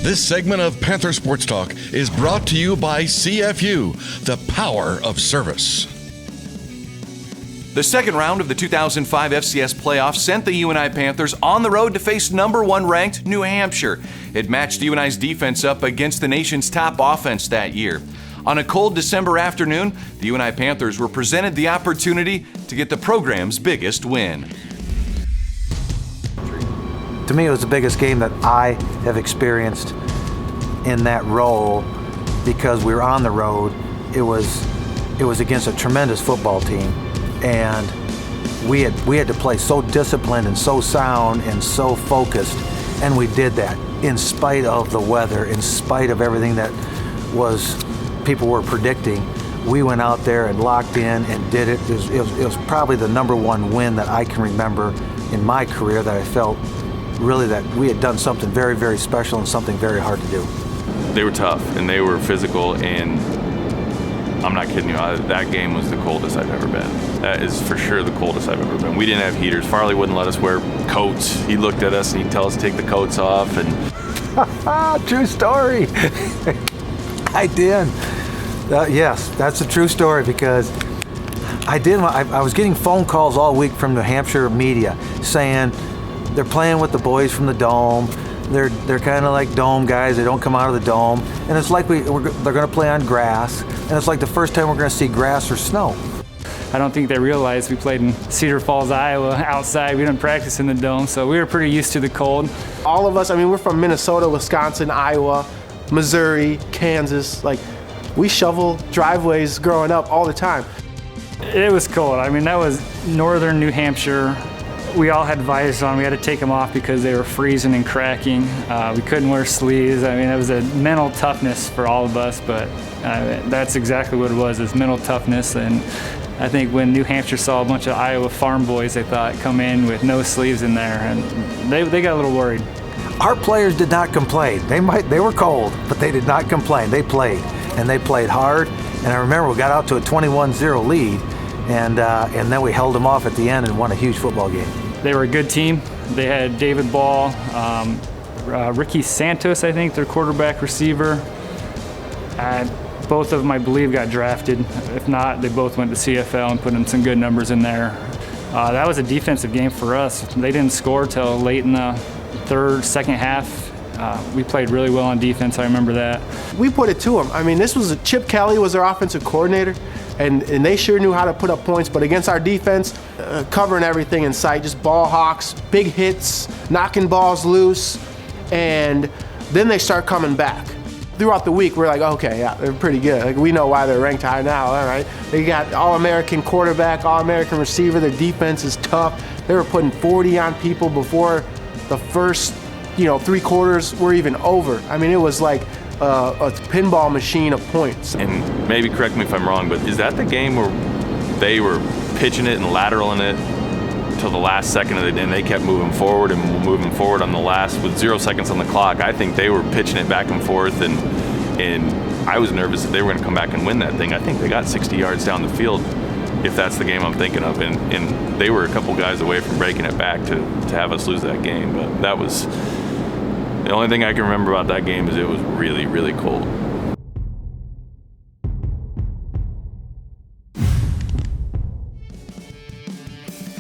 This segment of Panther Sports Talk is brought to you by CFU, the power of service. The second round of the 2005 FCS Playoffs sent the UNI Panthers on the road to face number 1 ranked New Hampshire. It matched UNI's defense up against the nation's top offense that year. On a cold December afternoon, the UNI Panthers were presented the opportunity to get the program's biggest win. To me, it was the biggest game that I have experienced in that role because we were on the road. It was against a tremendous football team, and we had to play so disciplined and so sound and so focused, and we did that in spite of the weather, in spite of everything that people were predicting. We went out there and locked in and did it. It was probably the number 1 win that I can remember in my career that I felt really that we had done something very, very special and something very hard to do. They were tough and they were physical, and I'm not kidding you, that game was the coldest I've ever been. That is for sure the coldest I've ever been. We didn't have heaters. Farley wouldn't let us wear coats. He looked at us and he'd tell us to take the coats off. And True story. I did. Yes, that's a true story because I was getting phone calls all week from New Hampshire media saying they're playing with the boys from the Dome. They're kind of like Dome guys. They don't come out of the Dome. And it's like they're going to play on grass. And it's like the first time we're going to see grass or snow. I don't think they realized we played in Cedar Falls, Iowa, outside. We didn't practice in the Dome, so we were pretty used to the cold. All of us, we're from Minnesota, Wisconsin, Iowa, Missouri, Kansas. We shovel driveways growing up all the time. It was cold. That was northern New Hampshire. We all had visors on. We had to take them off because they were freezing and cracking. We couldn't wear sleeves. It was a mental toughness for all of us, but that's exactly what it was, is mental toughness. And I think when New Hampshire saw a bunch of Iowa farm boys, they thought come in with no sleeves in there, and they got a little worried. Our players did not complain. They were cold, but they did not complain. They played, and they played hard. And I remember we got out to a 21-0 lead, and then we held them off at the end and won a huge football game. They were a good team. They had David Ball, Ricky Santos, I think, their quarterback receiver. Both of them, I believe, got drafted. If not, they both went to CFL and put in some good numbers in there. That was a defensive game for us. They didn't score till late in the second half. We played really well on defense. I remember that. We put it to them. This was Chip Kelly was our offensive coordinator, and they sure knew how to put up points. But against our defense, covering everything in sight, just ball hawks, big hits, knocking balls loose, and then they start coming back. Throughout the week, we're like, okay, yeah, they're pretty good. We know why they're ranked high now, all right? They got All-American quarterback, All-American receiver. Their defense is tough. They were putting 40 on people before the first 3 quarters were even over. It was like a pinball machine of points. And maybe correct me if I'm wrong, but is that the game where they were pitching it and lateraling it till the last second of the day, and they kept moving forward on the last with 0 seconds on the clock? I think they were pitching it back and forth, and I was nervous that they were going to come back and win that thing. I think they got 60 yards down the field, if that's the game I'm thinking of, and they were a couple guys away from breaking it back to have us lose that game. But that was the only thing I can remember about that game is it was really, really cold.